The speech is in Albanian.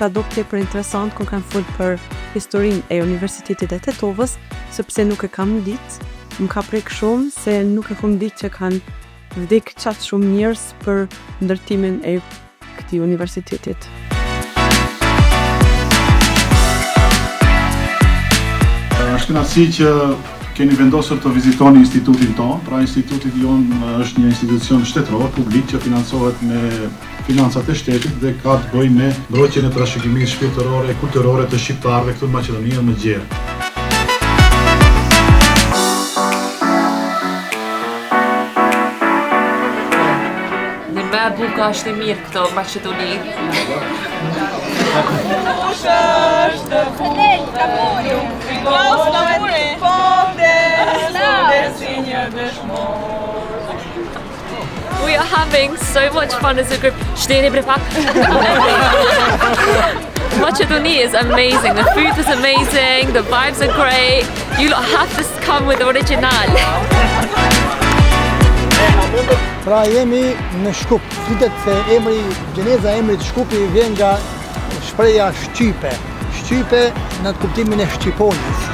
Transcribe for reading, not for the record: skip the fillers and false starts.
ka dok tepër interesant kur kanë folë për historinë e Universitetit e Tetovës, sepse nuk e kam ditë, më ka prek shumë se nuk e kam ditë që kanë vdek qatë shumë njerëz për ndërtimin e këtij universitetit. Është kënaqësi që keni vendosur të vizitoni institutin tonë. Pra instituti jonë është një institucion shtetëror, publik, që financohet me financat e shtetit dhe ka të bëjë me mbrojtjen e trashëgimisë shpirtërore e kulturore të shqiptarëve këtu në Maqedoni dhe në Gjerë. Një buka është e mirë këto Maqedoni. We are having so much fun as a group. Macedonia is amazing. The food is amazing. The vibes are great. You lot have to come with the original. Pra jemi në Shkup. Flitet se gjeneza emri të Shkupi vjen nga shpreha Shqype. Shqype në kuptimin e shqiponës.